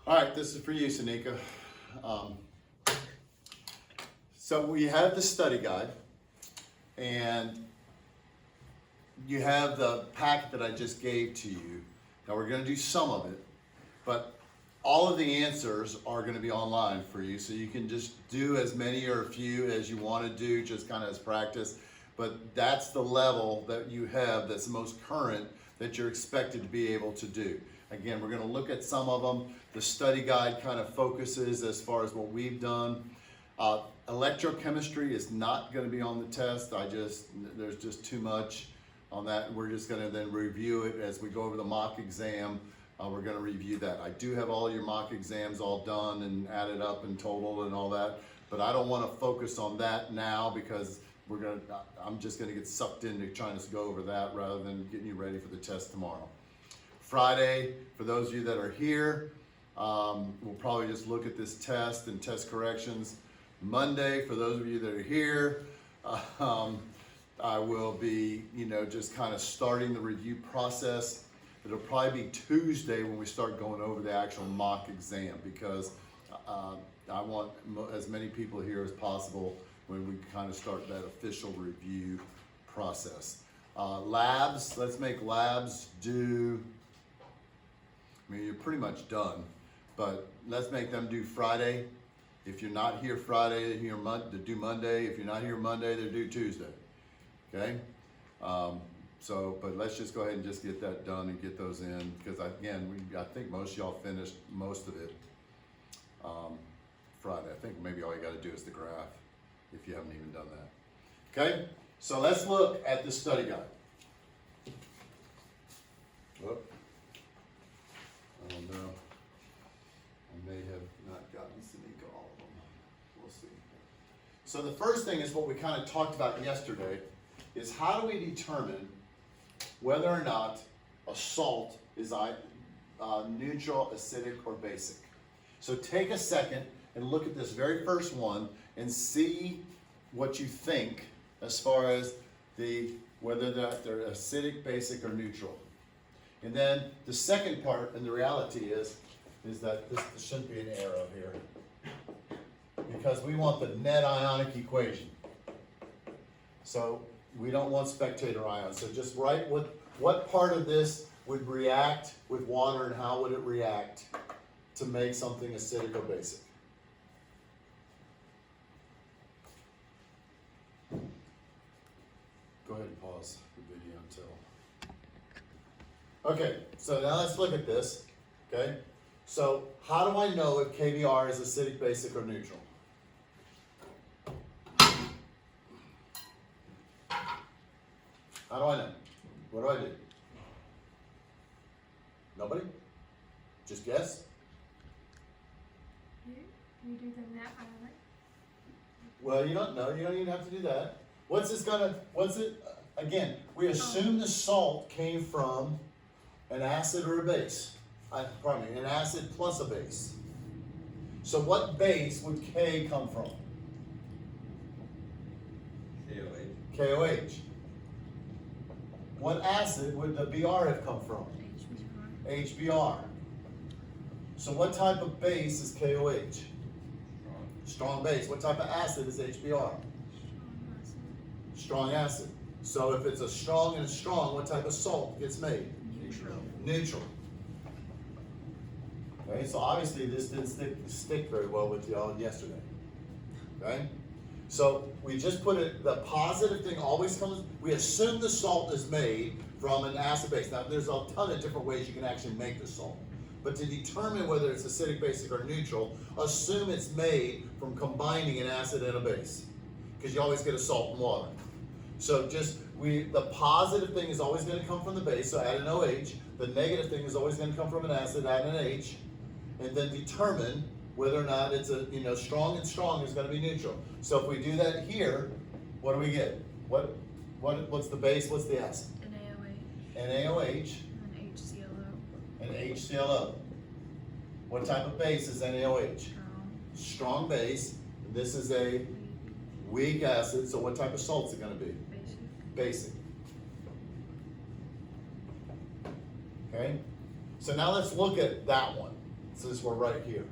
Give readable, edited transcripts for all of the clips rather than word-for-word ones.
All right, this is for you, Sanika. So we have the study guide, and you have the packet that I just gave to you. Now we're going to do some of it, but all of the answers are going to be online for you, so you can just do as many or a few as you want to do, just kind of as practice. But that's the level that you have that's the most current that you're expected to be able to do. Again, we're going to look at some of them. The study guide kind of focuses as far as what we've done. Electrochemistry is not going to be on the test. There's just too much on that. We're just going to then review it as we go over the mock exam. We're going to review that. I do have all your mock exams all done and added up and totaled and all that, but I don't want to focus on that now because I'm just going to get sucked into trying to go over that rather than getting you ready for the test tomorrow. Friday, for those of you that are here, we'll probably just look at this test and test corrections. Monday, for those of you that are here, I will be, just kind of starting the review process. It'll probably be Tuesday when we start going over the actual mock exam because I want as many people here as possible when we kind of start that official review process. Labs, let's make labs do, you're pretty much done, but let's make them do Friday. If you're not here Friday, they're do Monday. If you're not here Monday, they're due Tuesday, okay? But let's just go ahead and just get that done and get those in because I think most of y'all finished most of it Friday. I think maybe all you got to do is the graph if you haven't even done that. Okay, so let's look at the study guide. Whoop. I don't know. I may have not gotten Sanika all of them. We'll see. So the first thing is what we kind of talked about yesterday is how do we determine whether or not a salt is neutral, acidic, or basic. So take a second and look at this very first one and see what you think as far as whether they're acidic, basic, or neutral. And then the second part, and the reality is that this shouldn't be an arrow here because we want the net ionic equation. So we don't want spectator ions. So just write what part of this would react with water and how would it react to make something acidic or basic. Go ahead and pause the video until. Okay, so now let's look at this. Okay, so how do I know if KBr is acidic, basic, or neutral? How do I know? What do I do? Nobody? Just guess? You do the net ionic. Well, you don't know. You don't even have to do that. Again, we assume the salt came from an acid or a base. An acid plus a base. So what base would K come from? KOH. KOH. What acid would the Br have come from? HBr. So what type of base is KOH? Strong base. What type of acid is HBr? Strong acid. So if it's a strong and a strong, what type of salt gets made? Neutral. Okay, so obviously this didn't stick very well with y'all yesterday. Okay? So we just put it, the positive thing always comes, we assume the salt is made from an acid base. Now there's a ton of different ways you can actually make the salt. But to determine whether it's acidic, basic, or neutral, assume it's made from combining an acid and a base. Because you always get a salt and water. So the positive thing is always going to come from the base, so add an OH. The negative thing is always going to come from an acid, add an H. And then determine whether or not it's strong and strong is going to be neutral. So if we do that here, what do we get? What's the base? What's the acid? An NaOH. An HClO. And HClO. What type of base is NaOH? Strong base. This is a weak acid, so what type of salt is it going to be? Basic. Okay? So now let's look at that one. Since we're right here.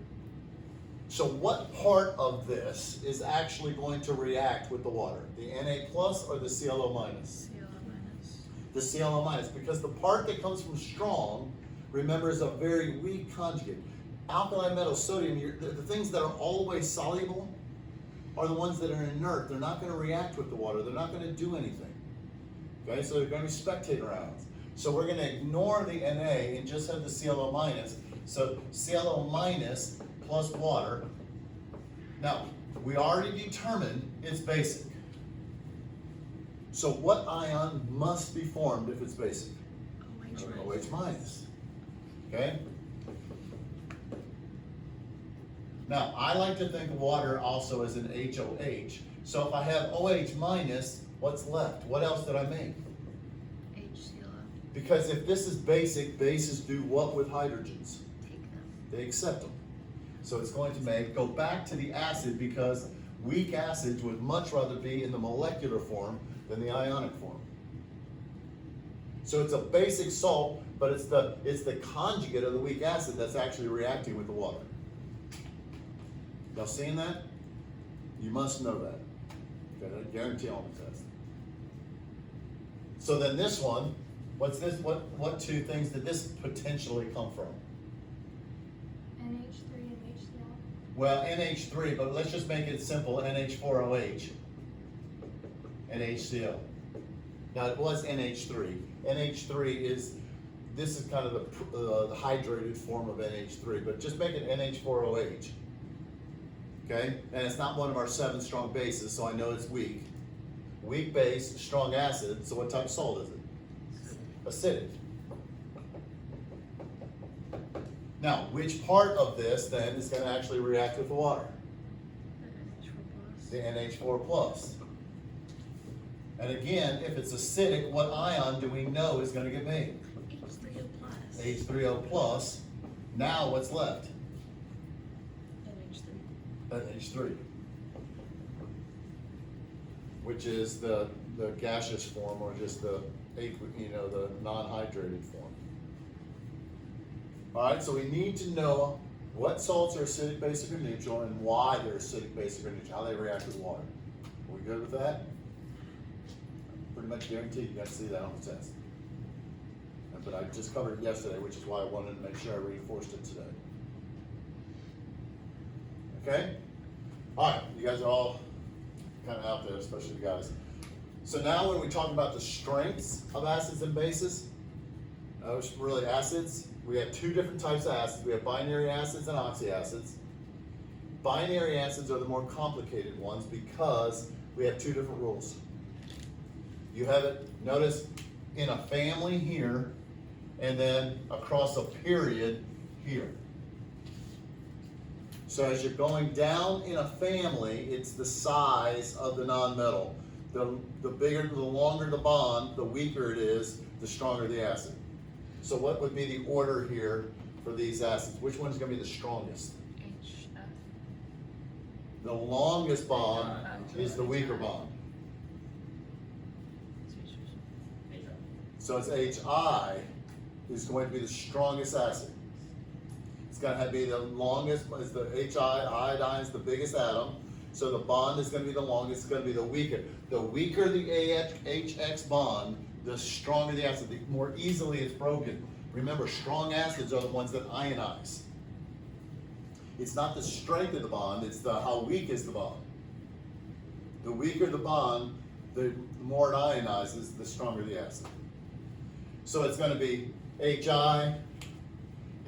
So what part of this is actually going to react with the water? The Na plus or the ClO minus? ClO minus. The ClO minus, because the part that comes from strong, remember, is a very weak conjugate. Alkali metal, sodium, the things that are always soluble are the ones that are inert. They're not going to react with the water. They're not going to do anything. Okay, so they're going to be spectator ions. So we're going to ignore the Na and just have the ClO minus. So ClO minus plus water. Now, we already determined it's basic. So what ion must be formed if it's basic? OH minus. Okay? Now, I like to think of water also as an HOH. So if I have OH minus, what's left? What else did I make? HClO. Because if this is basic, bases do what with hydrogens? Take them. They accept them. So it's going to go back to the acid, because weak acids would much rather be in the molecular form than the ionic form. So it's a basic salt, but it's the conjugate of the weak acid that's actually reacting with the water. Y'all seeing that? You must know that. Okay, I guarantee on the test. So then this one, what's this? What two things did this potentially come from? NH3 and HCl. Well, NH3, but let's just make it simple, NH4OH and HCl. Now it was NH3. NH3 this is kind of the hydrated form of NH3, but just make it NH4OH. Okay, and it's not one of our 7 strong bases, so I know it's weak. Weak base, strong acid, so what type of salt is it? Acidic. Now, which part of this then is going to actually react with the water? The NH4 plus. The NH4 plus. And again, if it's acidic, what ion do we know is going to get made? H3O plus. H3O plus. Now what's left? NH3. NH3. Which is the gaseous form, or just the non-hydrated form. All right, so we need to know what salts are acidic, basic, or neutral, and why they're acidic, basic, or neutral, how they react with water. Are we good with that? Pretty much guaranteed you guys see that on the test. But I just covered it yesterday, which is why I wanted to make sure I reinforced it today. Okay? All right, you guys are all kind of out there, especially you guys. So now when we talk about the strengths of acids and bases, really acids, we have 2 different types of acids. We have binary acids and oxyacids. Binary acids are the more complicated ones because we have 2 different rules. You have it, notice, in a family here, and then across a period here. So as you're going down in a family, it's the size of the nonmetal. The bigger, the longer the bond, the weaker it is, the stronger the acid. So what would be the order here for these acids? Which one's going to be the strongest? HF. The longest bond is the weaker bond. So it's HI is going to be the strongest acid. It's going to be the longest, is the HI, iodine is the biggest atom. So the bond is going to be the longest, it's going to be the weaker. The weaker the HX bond, the stronger the acid, the more easily it's broken. Remember, strong acids are the ones that ionize. It's not the strength of the bond, it's how weak is the bond. The weaker the bond, the more it ionizes, the stronger the acid. So it's going to be HI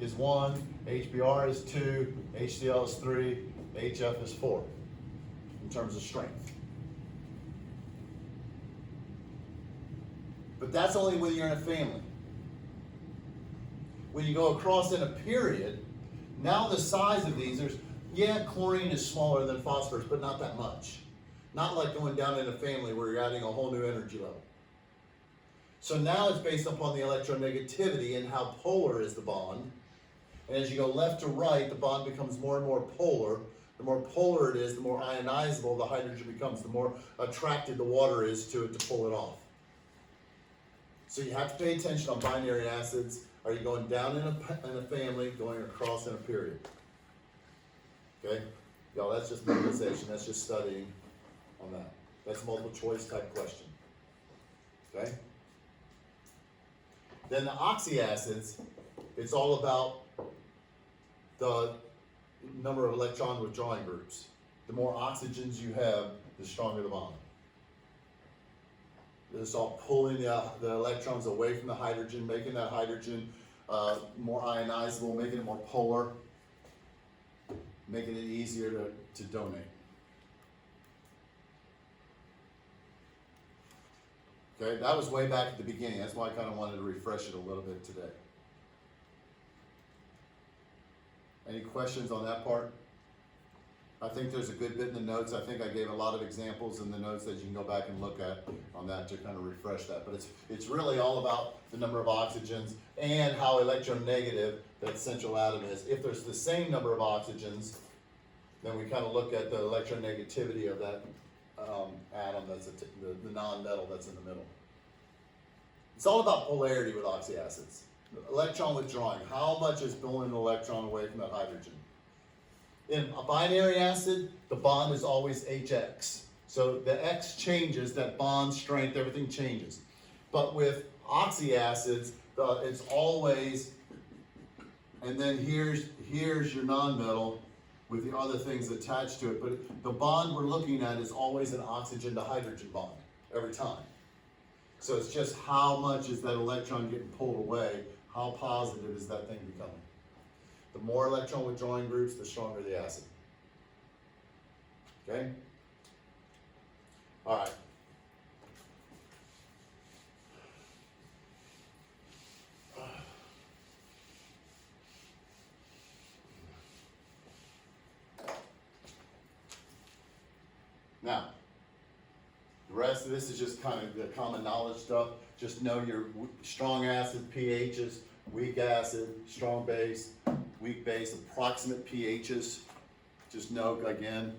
is 1, HBr is 2, HCl is 3, HF is 4 in terms of strength. But that's only when you're in a family. When you go across in a period, now the size of these, chlorine is smaller than phosphorus, but not that much. Not like going down in a family where you're adding a whole new energy level. So now it's based upon the electronegativity and how polar is the bond. And as you go left to right, the bond becomes more and more polar. The more polar it is, the more ionizable the hydrogen becomes, the more attracted the water is to it to pull it off. So you have to pay attention on binary acids, Are you going down in a family, going across in a period? Okay, y'all, that's just memorization, that's just studying on that. That's multiple choice type question. Okay? Then the oxyacids, it's all about the number of electron withdrawing groups. The more oxygens you have, the stronger the bond. It's all pulling the electrons away from the hydrogen, making that hydrogen more ionizable, making it more polar, making it easier to donate. Okay, that was way back at the beginning. That's why I kind of wanted to refresh it a little bit today. Any questions on that part? I think there's a good bit in the notes. I think I gave a lot of examples in the notes that you can go back and look at on that to kind of refresh that. But it's really all about the number of oxygens and how electronegative that central atom is. If there's the same number of oxygens, then we kind of look at the electronegativity of that atom, that's the non-metal that's in the middle. It's all about polarity with oxyacids. Electron withdrawing, how much is pulling an electron away from that hydrogen? In a binary acid, the bond is always HX. So the X changes, that bond strength, everything changes. But with oxyacids, it's always, and then here's your nonmetal with the other things attached to it. But the bond we're looking at is always an oxygen to hydrogen bond, every time. So it's just how much is that electron getting pulled away, how positive is that thing becoming. The more electron withdrawing groups, the stronger the acid. Okay? All right. Now, the rest of this is just kind of the common knowledge stuff. Just know your strong acid pHs, weak acid, strong base, weak base, approximate pHs. Just know, again,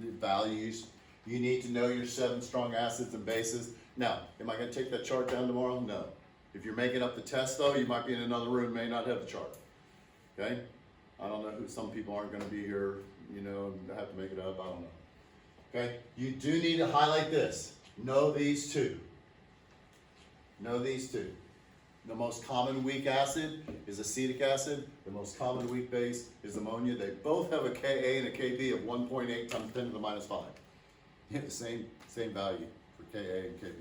the values. You need to know your 7 strong acids and bases. Now, am I going to take that chart down tomorrow? No. If you're making up the test, though, you might be in another room, may not have the chart. Okay? I don't know who, some people aren't going to be here, you know, have to make it up. I don't know. Okay? You do need to highlight this. Know these two. Know these two. The most common weak acid is acetic acid. The most common weak base is ammonia. They both have a Ka and a Kb of 1.8 times 10 to the minus 5. You have the same value for Ka and Kb.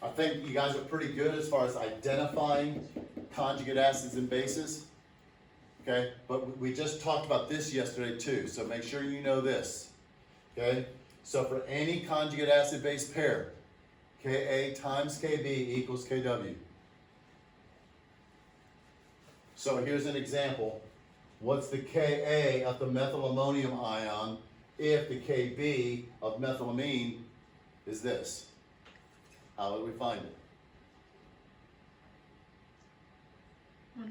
I think you guys are pretty good as far as identifying conjugate acids and bases. Okay, but we just talked about this yesterday too, so make sure you know this. Okay, so for any conjugate acid-base pair, Ka times Kb equals Kw. So here's an example. What's the Ka of the methylammonium ion if the Kb of methylamine is this? How would we find it? 1.0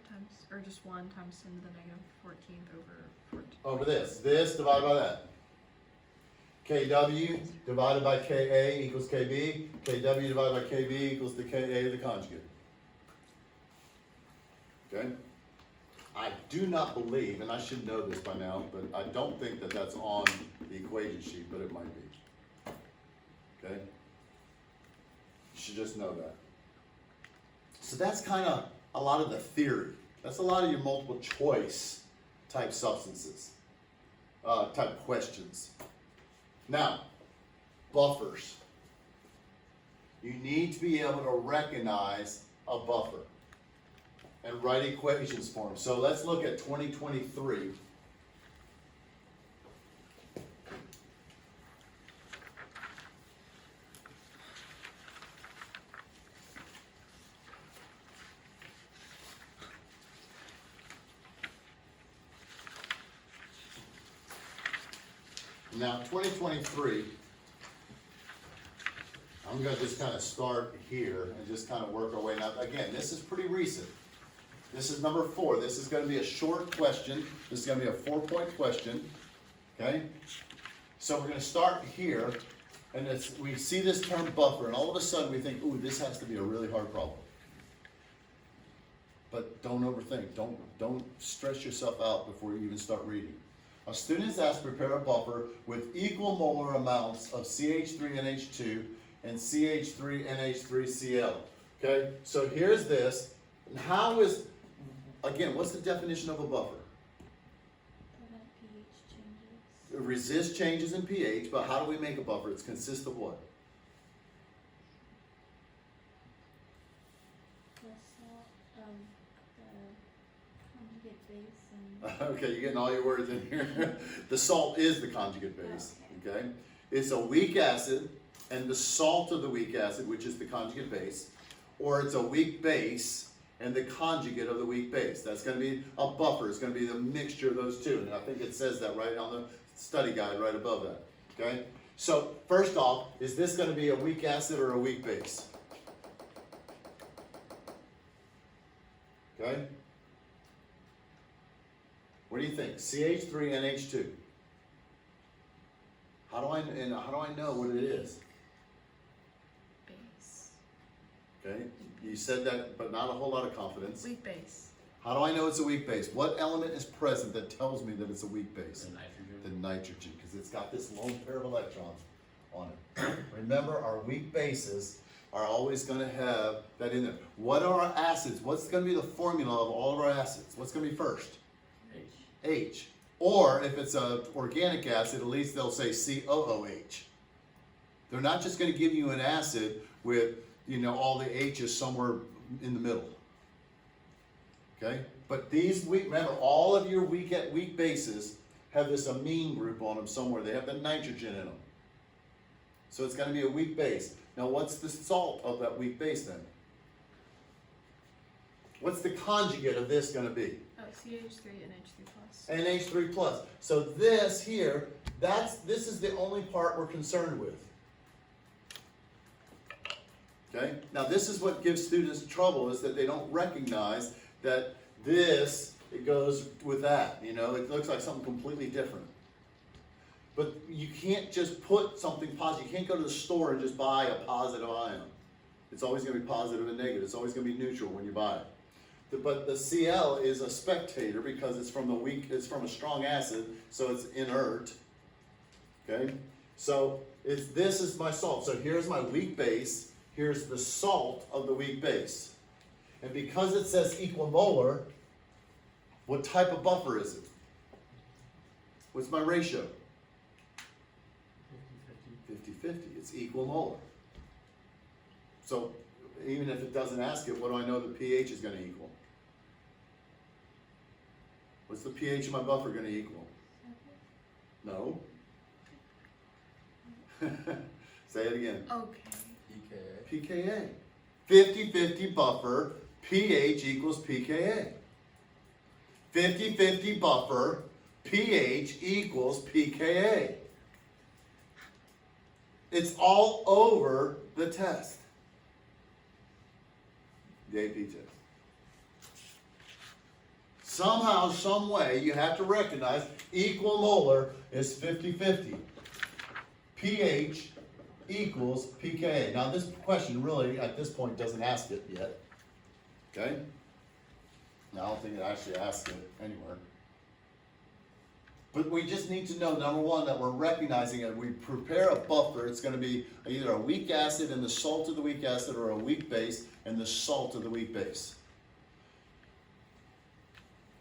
times, or just 1 times 10 to the negative 14th over 14. Over this. This divided by that. Kw divided by Ka equals Kb. Kw divided by Kb equals the Ka of the conjugate. Okay? I do not believe, and I should know this by now, but I don't think that that's on the equation sheet, but it might be. Okay? You should just know that. So that's kind of a lot of the theory. That's a lot of your multiple choice type substances, type questions. Now, buffers. You need to be able to recognize a buffer and write equations for them. So let's look at 2023. Now, 2023, I'm going to just kind of start here and just kind of work our way. Now, again, this is pretty recent. This is number 4. This is going to be a short question. This is going to be a 4-point question. Okay? So we're gonna start here, and we see this term buffer, and all of a sudden we think, ooh, this has to be a really hard problem. But don't overthink, don't stress yourself out before you even start reading. A student is asked to prepare a buffer with equal molar amounts of CH3NH2 and CH3NH3Cl. Okay, so here's this, and how is, again, what's the definition of a buffer? Prevent pH changes. It resists changes in pH, but how do we make a buffer? It consists of what? The salt, the conjugate base and. Okay, you're getting all your words in here. The salt is the conjugate base, okay? It's a weak acid, and the salt of the weak acid, which is the conjugate base, or it's a weak base and the conjugate of the weak base. That's going to be a buffer. It's going to be the mixture of those two, and I think it says that right on the study guide right above that, okay? So first off, is this going to be a weak acid or a weak base? Okay? What do you think? CH3NH2. How do I know what it is? Base. Okay, you said that, but not a whole lot of confidence. Weak base. How do I know it's a weak base? What element is present that tells me that it's a weak base? The nitrogen. The nitrogen, because it's got this lone pair of electrons on it. Remember, our weak bases are always going to have that in there. What are our acids? What's going to be the formula of all of our acids? What's going to be first? H. Or if it's an organic acid, at least they'll say COOH. They're not just going to give you an acid with, all the H's somewhere in the middle. Okay? But these remember, all of your weak bases have this amine group on them somewhere. They have the nitrogen in them. So it's going to be a weak base. Now what's the salt of that weak base then? What's the conjugate of this going to be? Oh, CH3NH3+. NH3 plus. So this here, this is the only part we're concerned with. Okay? Now this is what gives students trouble, is that they don't recognize that it goes with that. It looks like something completely different. But you can't just put something positive. You can't go to the store and just buy a positive ion. It's always going to be positive and negative. It's always going to be neutral when you buy it. But the Cl is a spectator because it's from a strong acid, so it's inert. Okay? So this is my salt. So here's my weak base. Here's the salt of the weak base. And because it says equimolar, what type of buffer is it? What's my ratio? 50-50. It's equimolar. So even if it doesn't ask it, what do I know the pH is going to equal? What's the pH of my buffer going to equal? No. Say it again. Okay. pKa. 50-50 buffer, pH equals pKa. 50-50 buffer, pH equals pKa. It's all over the test. The AP test. Somehow, some way, you have to recognize equimolar is 50-50. pH equals pKa. Now this question really, at this point, doesn't ask it yet. Okay? Now, I don't think it actually asks it anywhere. But we just need to know, number one, that we're recognizing that we prepare a buffer. It's going to be either a weak acid and the salt of the weak acid, or a weak base and the salt of the weak base.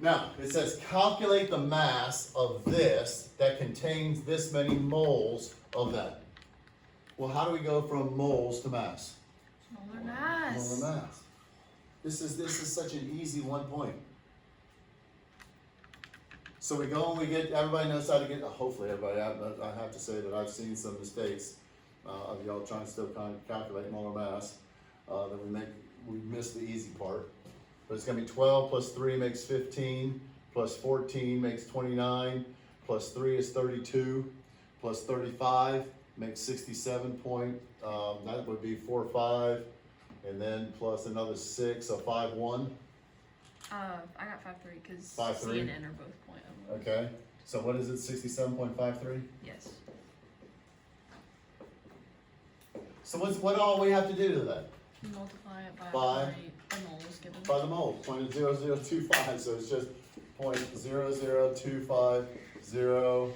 Now, it says calculate the mass of this that contains this many moles of that. Well, how do we go from moles to mass? Molar mass. Molar mass. This is such an easy 1 point. So we go and we get, everybody knows how to get, hopefully everybody, I have to say that I've seen some mistakes of y'all trying to still kind of calculate molar mass, that we miss the easy part. But it's going to be 12 plus 3 makes 15, plus 14 makes 29, plus 3 is 32, plus 35 makes 67 that would be 4-5, and then plus another 6, so 5-1. I got 5-3 because 5-3? C and N are both .01. Okay, so what is it, 67.53? Yes. So what all we have to do to that? Multiply it by By? the moles given. By the mole, 0.0025, so it's just 0.00250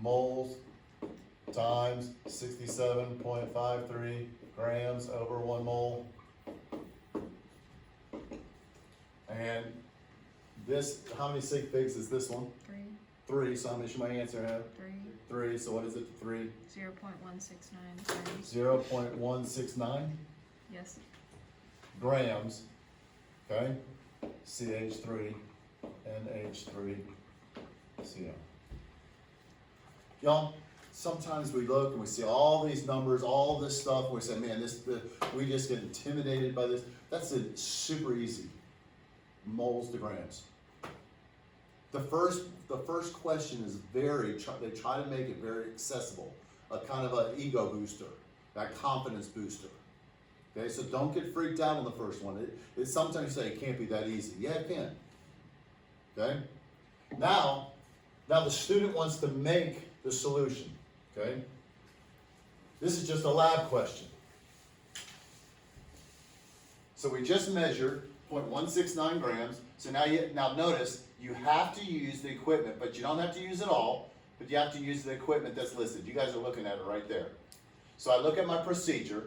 moles times 67.53 grams over 1 mole. And this, how many sig figs is this one? 3, 3, so how many should my answer have? 3, 3, so what is it, 3? 0.169 grams. 0.169 Yes. grams, okay? CH3, NH3, CO. Y'all, sometimes we look and we see all these numbers, all this stuff, and we say, man, we just get intimidated by this. That's super easy. Moles to grams. The first question is they try to make it very accessible, a kind of an ego booster, that confidence booster. Okay, so don't get freaked out on the first one. It's sometimes you say it can't be that easy. Yeah, it can. Okay? Now the student wants to make the solution. Okay? This is just a lab question. So we just measured 0.169 grams. So now notice, you have to use the equipment, but you don't have to use it all, but you have to use the equipment that's listed. You guys are looking at it right there. So I look at my procedure.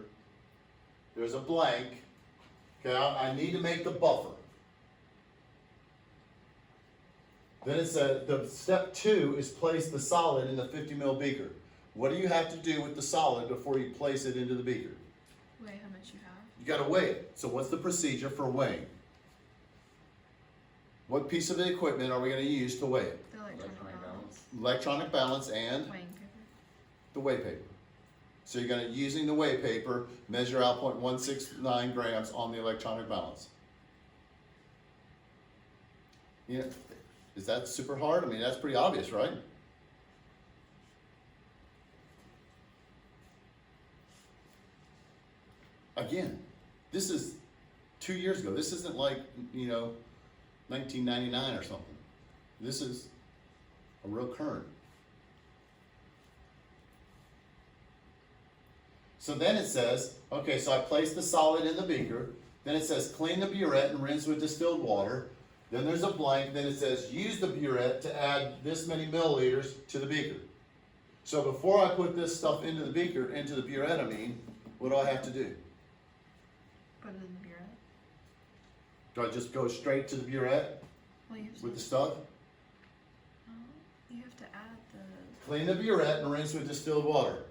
There's a blank. Okay, I need to make the buffer. Then it said the step 2 is place the solid in the 50 ml beaker. What do you have to do with the solid before you place it into the beaker? Weigh how much you have. You got to weigh it. So what's the procedure for weighing? What piece of the equipment are we going to use to weigh it? The electronic balance. Electronic balance and Weighing paper. the weigh paper. So you're going to, using the weigh paper, measure out 0.169 grams on the electronic balance. Yeah, is that super hard? I mean, that's pretty obvious, right? Again, this is 2 years ago. This isn't like, 1999 or something. This is a real current. So then it says, okay, so I place the solid in the beaker. Then it says clean the burette and rinse with distilled water. Then there's a blank. Then it says use the burette to add this many milliliters to the beaker. So before I put this stuff into the beaker, into the burette, what do I have to do? Put it in the burette. Do I just go straight to the burette Well, you have to, with the stuff? you have to add the. Clean the burette and rinse with distilled water.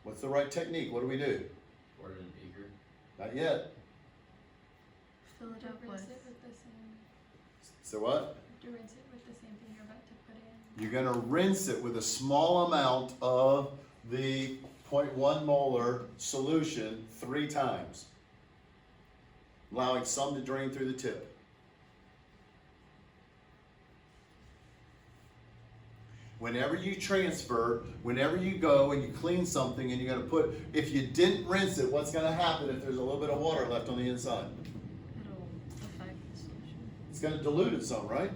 What's the right technique? What do we do? Pour it in a beaker. Not yet. Fill it up Rinse with. it with the same. So what? To rinse it with the same thing you're about to put in. You're going to rinse it with a small amount of the 0.1 molar solution 3 times, allowing some to drain through the tip. Whenever you transfer, whenever you go and you clean something and you're going to put, if you didn't rinse it, what's going to happen if there's a little bit of water left on the inside? It'll affect the solution. It's going to dilute it some, right?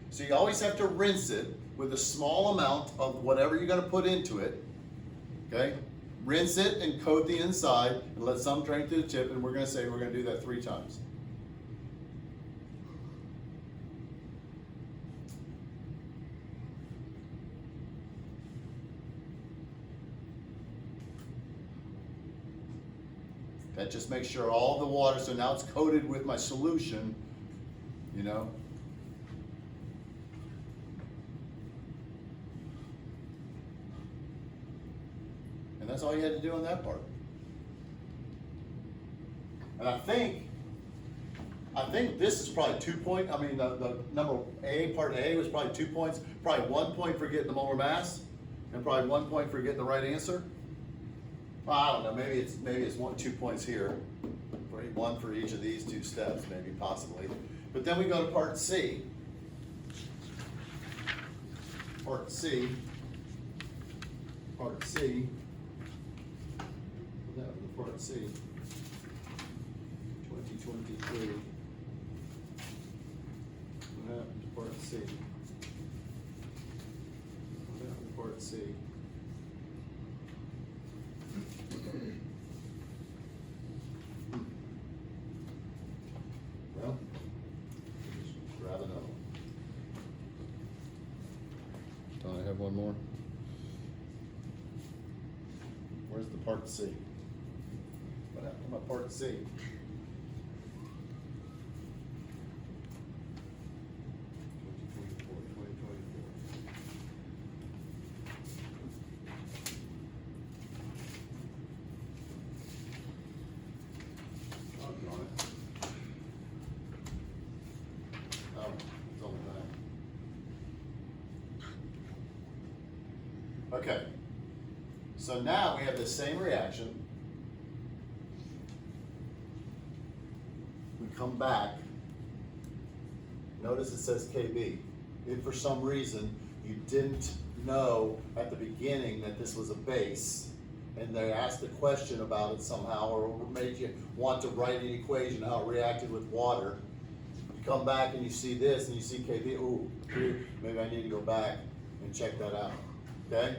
So you always have to rinse it with a small amount of whatever you're going to put into it. Okay? Rinse it and coat the inside and let some drain through the tip, and we're going to say we're going to do that 3 times. That just makes sure all the water, so now it's coated with my solution, And that's all you had to do on that part. And I think this is probably 2 points. The number A, part A was probably 2 points. Probably 1 point for getting the molar mass, and probably 1 point for getting the right answer. Well, I don't know. Maybe it's 2 points here, one for each of these 2 steps, maybe possibly. But then we go to part C. Part C. Part C. That was the part C. 2023. What happened to part C? What happened to part C? C? What happened to my part C? Okay, so now we have the same reaction. We come back. Notice it says KB. If for some reason you didn't know at the beginning that this was a base, and they asked a question about it somehow, or made you want to write an equation how it reacted with water, you come back and you see this and you see KB, ooh, maybe I need to go back and check that out. Okay?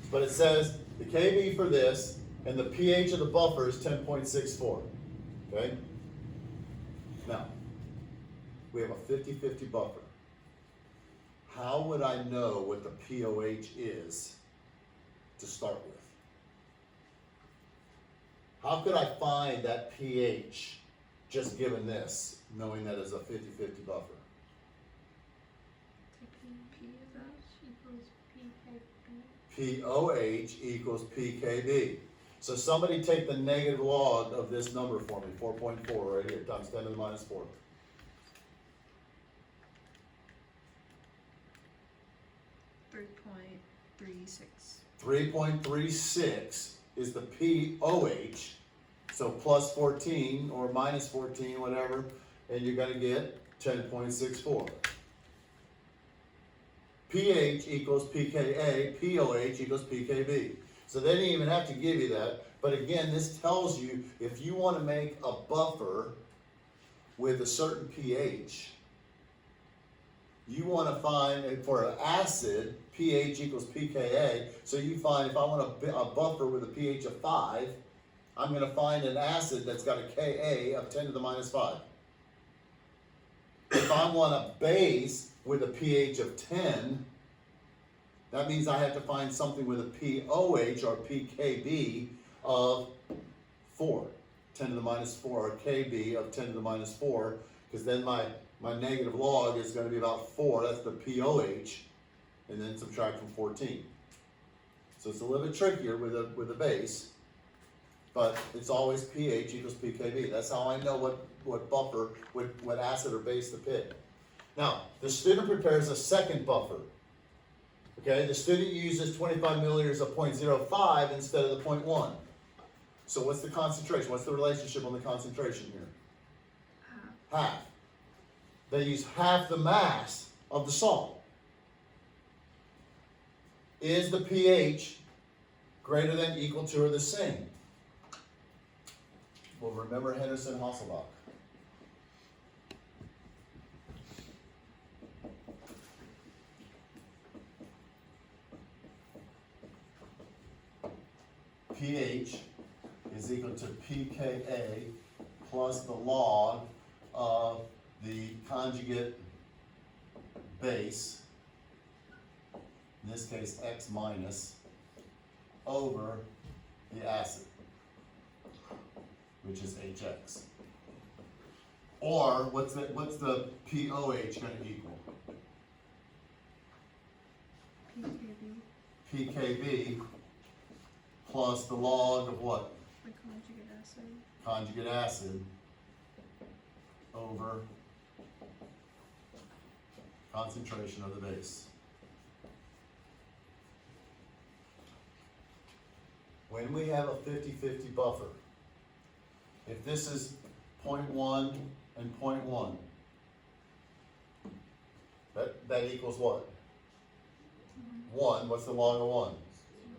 But it says the KB for this and the pH of the buffer is 10.64. Okay? Now, we have a 50-50 buffer. How would I know what the pOH is to start with? How could I find that pH just given this, knowing that it's a 50-50 buffer? P of that equals PKB. pOH equals PKB. So somebody take the negative log of this number for me, 4.4 right here, times 10 to the minus 4. .36. 3.36 is the pOH, so plus 14 or minus 14, whatever, and you're gonna get 10.64. pH equals pKa, pOH equals pKb. So they didn't even have to give you that, but again, this tells you if you want to make a buffer with a certain pH, you want to find, for an acid, pH equals pKa, so you find if I want a buffer with a pH of 5, I'm going to find an acid that's got a Ka of 10 to the minus 5. If I want a base with a pH of 10, that means I have to find something with a pOH or pKb of 4, 10 to the minus 4, or Kb of 10 to the minus 4, because then my negative log is going to be about 4, that's the pOH, and then subtract from 14. So it's a little bit trickier with a base, but it's always pH equals pKb. That's how I know what buffer, what acid or base to pick. Now, the student prepares a second buffer. Okay, the student uses 25 milliliters of 0.05 instead of the 0.1. So what's the concentration? What's the relationship on the concentration here? Half. They use half the mass of the salt. Is the pH greater than, equal to, or the same? Well, remember Henderson Hasselbalch. pH is equal to pKa plus the log of the conjugate base, in this case X minus, over the acid, which is HX. Or what's the pOH going to equal? PKB plus the log of what? The conjugate acid. Conjugate acid over concentration of the base. When we have a 50-50 buffer, if this is 0.1 and 0.1, that equals what? 1. What's the log of 1?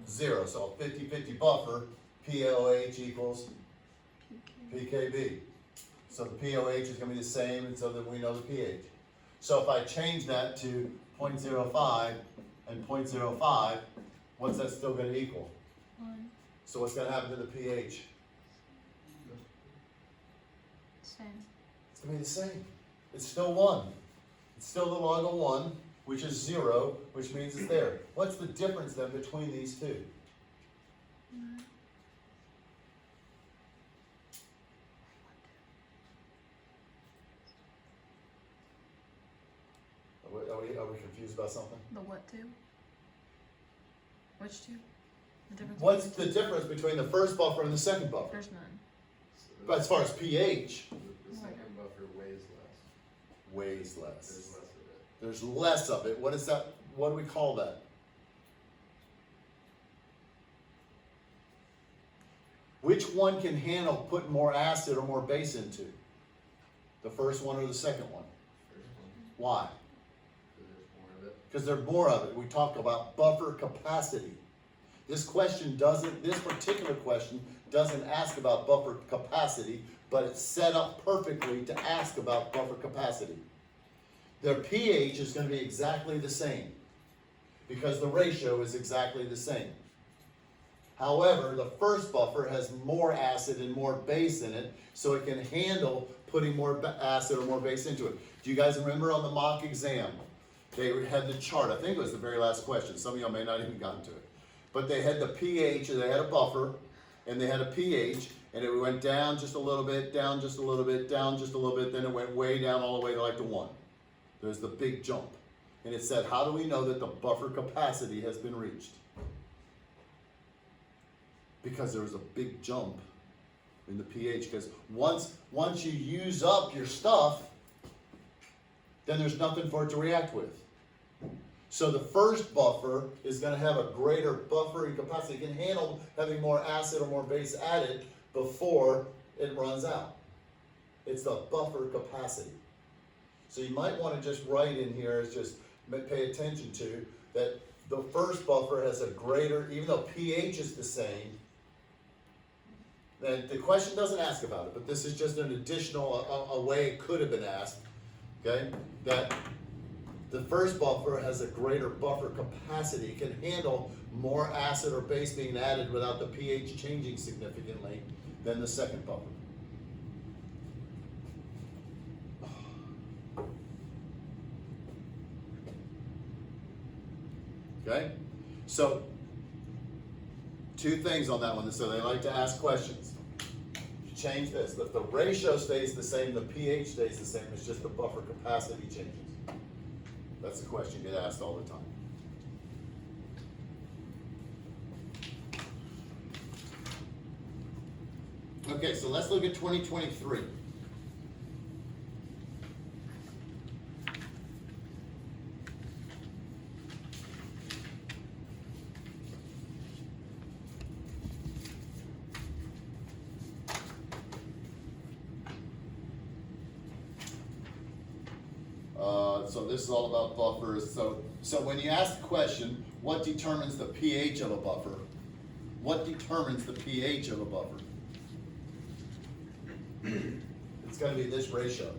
0. So a 50-50 buffer, pOH equals pKb. So the pOH is going to be the same, and so that we know the pH. So if I change that to 0.05 and 0.05, what's that still going to equal? 1. So what's going to happen to the pH? Same. It's going to be the same. It's still 1. It's still the log of 1, which is 0, which means it's there. What's the difference then between these two? Are we confused about something? The what two? Which two? The difference What's between the difference between the first buffer and the second buffer? There's none. But as far as pH, The second buffer weighs less. weighs There's less. less of it. There's less of it. What is that? What do we call that? Which one can handle putting more acid or more base into? The first one or the second one? First one, Why? because there's more of it. Because there's more of it. We talk about buffer capacity. This particular question doesn't ask about buffer capacity, but it's set up perfectly to ask about buffer capacity. Their pH is going to be exactly the same because the ratio is exactly the same. However, the first buffer has more acid and more base in it, so it can handle putting more acid or more base into it. Do you guys remember on the mock exam, they had the chart, I think it was the very last question, some of y'all may not even gotten to it. But they had the pH, and they had a buffer, and they had a pH, and it went down just a little bit, down just a little bit, down just a little bit, then it went way down all the way to like the 1. There's the big jump. And it said, how do we know that the buffer capacity has been reached? Because there was a big jump in the pH, because once you use up your stuff, then there's nothing for it to react with. So the first buffer is going to have a greater buffering capacity. It can handle having more acid or more base added before it runs out. It's the buffer capacity. So you might want to just write in here, is just pay attention to that the first buffer has a greater, even though pH is the same, then the question doesn't ask about it, but this is just an additional, a way it could have been asked, okay? That the first buffer has a greater buffer capacity, it can handle more acid or base being added without the pH changing significantly than the second buffer. Okay? So, two things on that one. So they like to ask questions. You change this. If the ratio stays the same, the pH stays the same, it's just the buffer capacity changes. That's the question you get asked all the time. Okay, so let's look at 2023. So this is all about buffers. So when you ask the question, what determines the pH of a buffer? What determines the pH of a buffer? It's going to be this ratio.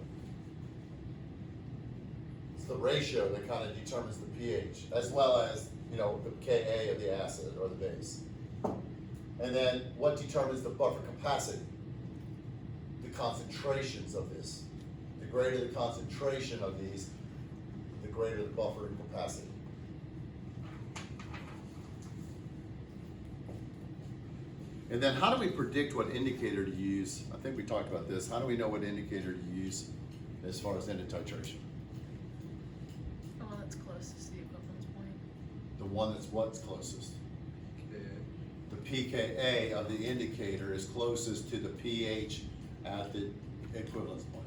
It's the ratio that kind of determines the pH, as well as, you know, the Ka of the acid or the base. And then what determines the buffer capacity? The concentrations of this. The greater the concentration of these, the greater the buffering capacity. And then how do we predict what indicator to use? I think we talked about this. How do we know what indicator to use as far as end of titration? The one that's closest to the equivalence point. The one that's what's closest? Okay. The pKa of the indicator is closest to the pH at the equivalence point.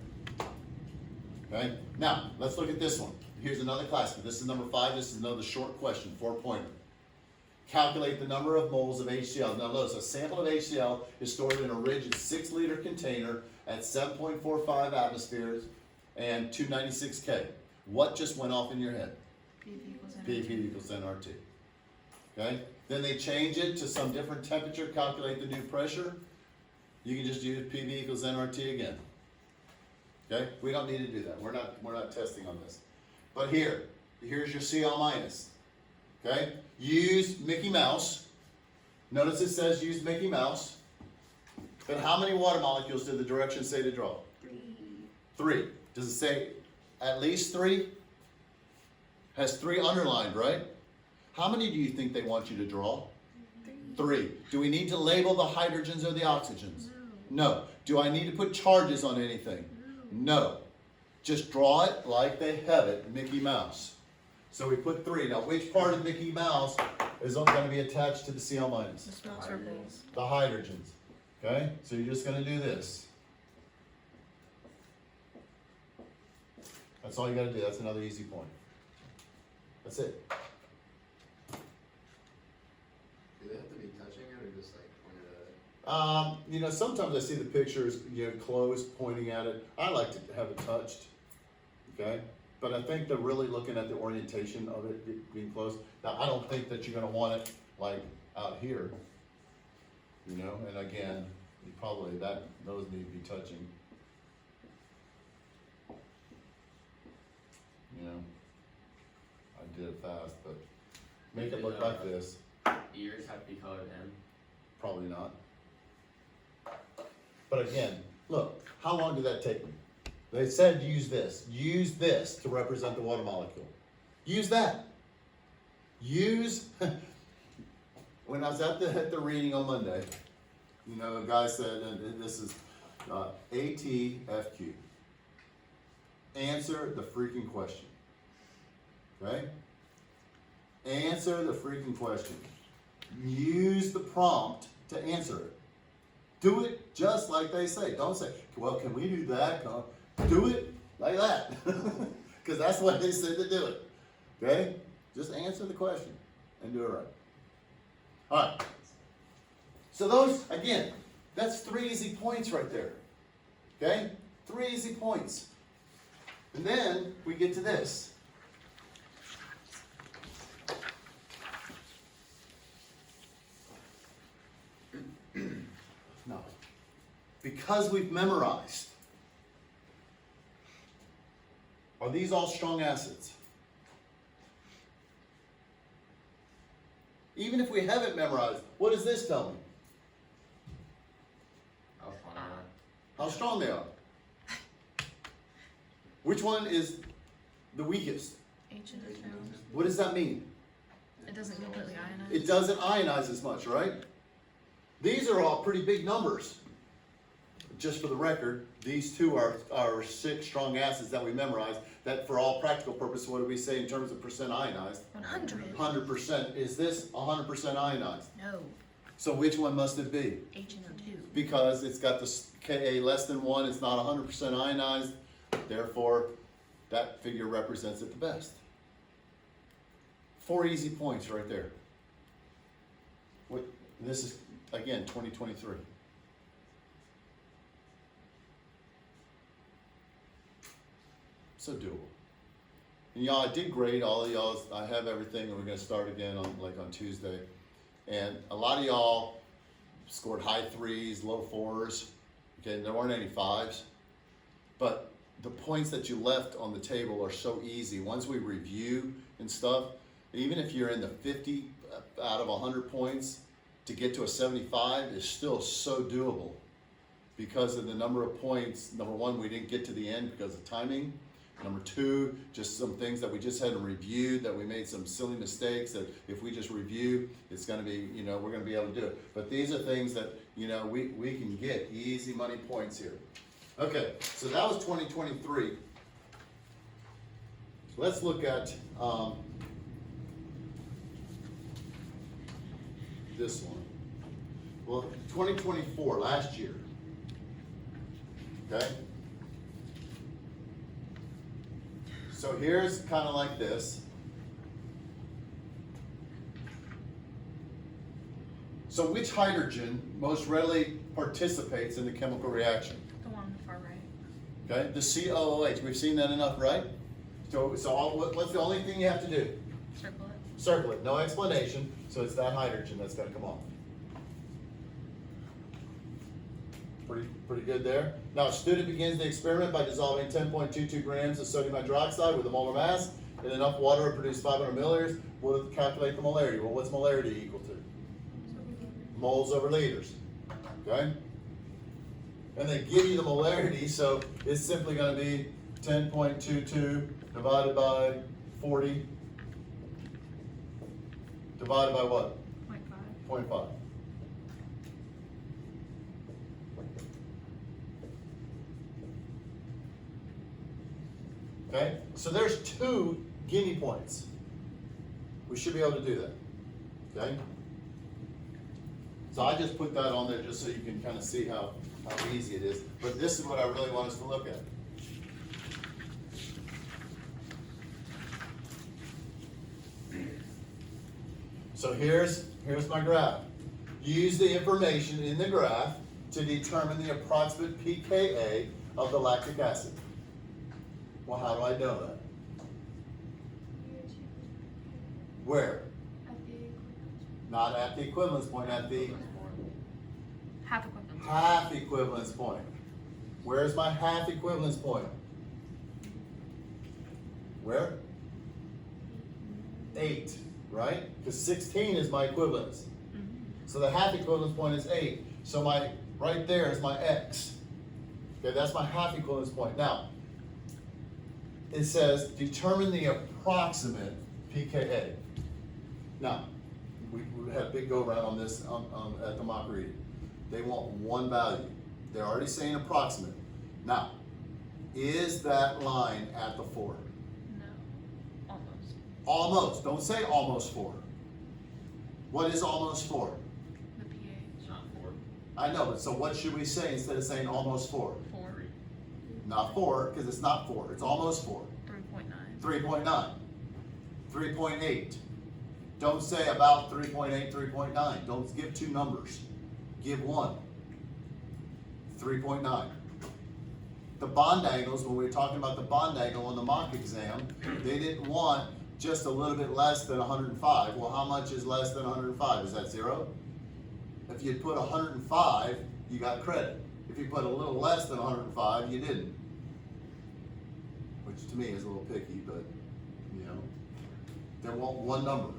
Okay? Now, let's look at this one. Here's another classic. This is number 5. This is another short question, 4-pointer. Calculate the number of moles of HCl. Now notice, a sample of HCl is stored in a rigid 6-liter container at 7.45 atmospheres and 296 K. What just went off in your head? PV equals PV equals nRT. Okay? Then they change it to some different temperature, calculate the new pressure. You can just use PV equals nRT again. Okay? We don't need to do that. We're not testing on this. But here's your Cl minus. Okay? Use Mickey Mouse. Notice it says use Mickey Mouse. But how many water molecules did the directions say to draw? 3. Does it say at least 3? Has 3 underlined, right? How many do you think they want you to draw? 3. Do we need to label the hydrogens or the oxygens? No. Do I need to put charges on anything? No. Just draw it like they have it, Mickey Mouse. So we put 3. Now, which part of Mickey Mouse is going to be attached to the Cl minus? The small circles. The hydrogens. Okay? So you're just going to do this. That's all you got to do. That's another easy point. That's it. Do they have to be touching it or just like pointed at it? You know, sometimes I see the pictures, you know, close, pointing at it. I like to have it touched. Okay? But I think they're really looking at the orientation of it being close. Now, I don't think that you're going to want it like out here. You know, and again, you probably those need to be touching. You know, I did it fast, but make it look like this. Ears have to be colored in. Probably not. But again, look, how long did that take me? They said use this. Use this to represent the water molecule. Use that. Use, when I was at the reading on Monday, you know, a guy said, and this is ATFQ. Answer the freaking question. Okay? Answer the freaking question. Use the prompt to answer it. Do it just like they say. Don't say, well, can we do that? Do it like that. Because that's what they said to do it. Okay? Just answer the question and do it right. All right. So those, again, that's 3 easy points right there. Okay? 3 easy points. And then we get to this. No. Because we've memorized, are these all strong acids? Even if we haven't memorized, what does this tell me? How strong are How strong they are. Which one is the weakest? H and O2. What does that mean? It doesn't completely ionize. It doesn't ionize as much, right? These are all pretty big numbers. Just for the record, these 2 are 6 strong acids that we memorized. That for all practical purposes, what do we say in terms of percent ionized? 100. 100%. Is this 100% ionized? No. So which one must it be? H and O2. Because it's got the Ka less than 1, it's not 100% ionized. Therefore, that figure represents it the best. 4 easy points right there. This is, again, 2023. So doable. And y'all, I did great. All of y'all, I have everything, and we're going to start again on Tuesday. And a lot of y'all scored high 3s, low 4s. Okay, there weren't any 5s. But the points that you left on the table are so easy. Once we review and stuff, even if you're in the 50 out of 100 points, to get to a 75 is still so doable because of the number of points. Number 1, we didn't get to the end because of timing. Number 2, just some things that we just hadn't reviewed, that we made some silly mistakes that if we just review, it's going to be, you know, we're going to be able to do it. But these are things that, you know, we can get easy money points here. Okay, so that was 2023. Let's look at this one. Well, 2024, last year. Okay? So here's kind of like this. So which hydrogen most readily participates in the chemical reaction? The one on the far right. Okay, the COOH. We've seen that enough, right? So what's the only thing you have to do? Circle it. Circle it. No explanation. So it's that hydrogen that's going to come off. Pretty good there. Now, a student begins the experiment by dissolving 10.22 grams of sodium hydroxide with a molar mass in enough water to produce 500 milliliters. We'll calculate the molarity. Well, what's molarity equal to? Moles over liters. Okay? And they give you the molarity, so it's simply going to be 10.22 divided by 40 divided by what? 0.5. 0.5. Okay, so there's 2 Guinea points. We should be able to do that, okay? So I just put that on there just so you can kind of see how easy it is. But this is what I really want us to look at. So here's my graph. Use the information in the graph to determine the approximate pKa of the lactic acid. Well, how do I know that? Where? At the equipment. Not at the equivalence point, at the Half equivalent. half equivalence point. Where's my half equivalence point? Where? 8, right? Because 16 is my equivalence. So the half equivalence point is 8. So right there is my x. Okay, that's my half equivalence point. Now, it says determine the approximate pKa. Now, we had a big go around on this at the mock reading. They want one value. They're already saying approximate. Now, is that line at the 4? No. Almost. Almost. Don't say almost 4. What is almost 4? The pH. It's not 4. I know, but so what should we say instead of saying almost 4? 4. Not 4, because it's not 4. It's almost 4. 3.9. 3.9. 3.8. Don't say about 3.8, 3.9. Don't give two numbers. Give one. 3.9. The bond angles, when we were talking about the bond angle on the mock exam, they didn't want just a little bit less than 105. Well, how much is less than 105? Is that 0? If you put 105, you got credit. If you put a little less than 105, you didn't. Which to me is a little picky, but you know, they want one number.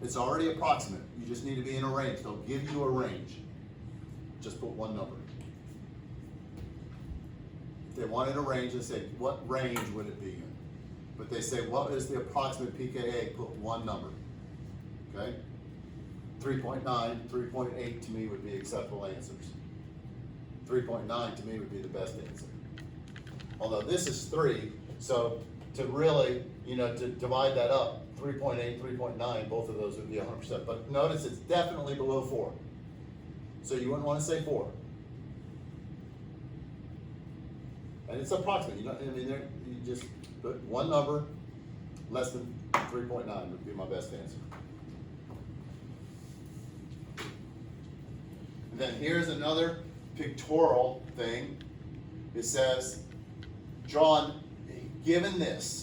It's already approximate. You just need to be in a range. They'll give you a range. Just put one number. If they wanted a range, they say, what range would it be in? But they say, what is the approximate pKa? Put one number. Okay? 3.9, 3.8 to me would be acceptable answers. 3.9 to me would be the best answer. Although this is 3, so to really, to divide that up, 3.8, 3.9, both of those would be 100%. But notice it's definitely below 4. So you wouldn't want to say 4. And it's approximate. You just put one number, less than 3.9 would be my best answer. And then here's another pictorial thing. It says, drawn, given this.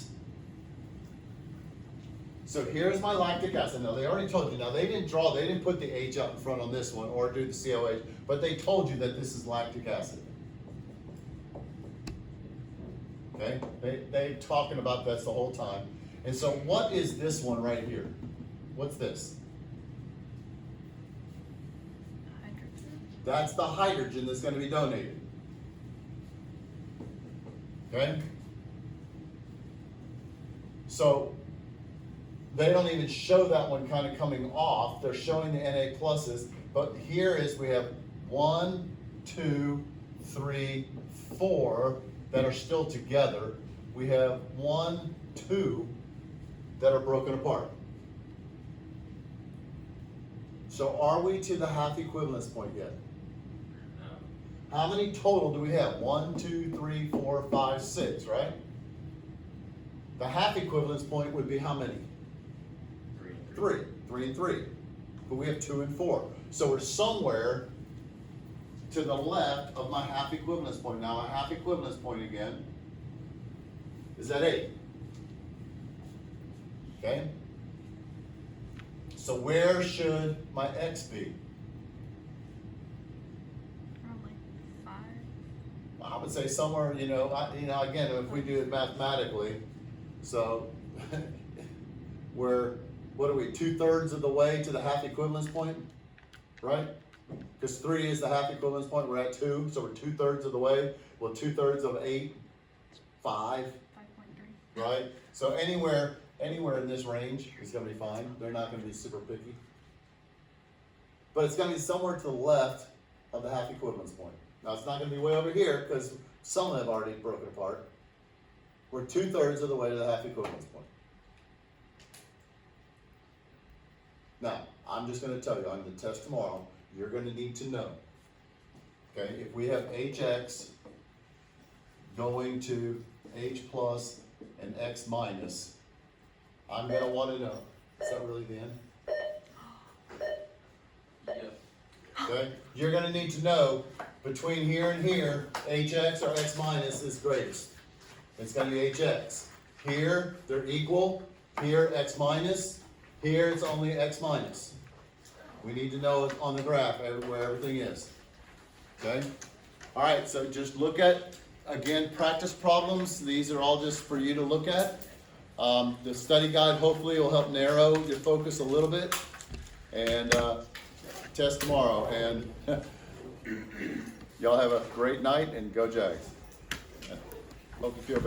So here's my lactic acid. Now they already told you. Now they didn't put the H out in front on this one or do the COH, but they told you that this is lactic acid. Okay? They're talking about this the whole time. And so what is this one right here? What's this? Hydrogen. That's the hydrogen that's going to be donated. Okay? So they don't even show that one kind of coming off. They're showing the Na pluses. But here is, we have 1, 2, 3, 4 that are still together. We have 1, 2 that are broken apart. So are we to the half equivalence point yet? No. How many total do we have? 1, 2, 3, 4, 5, 6, right? The half equivalence point would be how many? 3 and 3. 3 and 3. But we have 2 and 4. So we're somewhere to the left of my half equivalence point. Now my half equivalence point again is at 8. Okay? So where should my X be? Probably 5. I would say somewhere, again, if we do it mathematically, so we're, what are we, 2/3 of the way to the half equivalence point, right? Because 3 is the half equivalence point, we're at 2, so we're 2/3 of the way. Well, 2/3 of 8, 5, 5.3. right? So anywhere in this range is gonna be fine. They're not gonna be super picky. But it's gonna be somewhere to the left of the half equivalence point. Now, it's not gonna be way over here, because some have already broken apart. We're 2/3 of the way to the half equivalence point. Now, I'm just gonna tell you, on the test tomorrow, you're gonna need to know, okay, if we have HX going to H plus and X minus, I'm gonna wanna know, is that really the end? Yep. Okay, you're gonna need to know, between here and here, HX or X minus is greatest. It's gonna be HX. Here, they're equal, here, X minus, here, it's only X minus. We need to know it on the graph, where everything is, okay? All right, so just look at, again, practice problems. These are all just for you to look at. The study guide hopefully will help narrow your focus a little bit. And, test tomorrow, and y'all have a great night, and go Jags. Hope you feel better.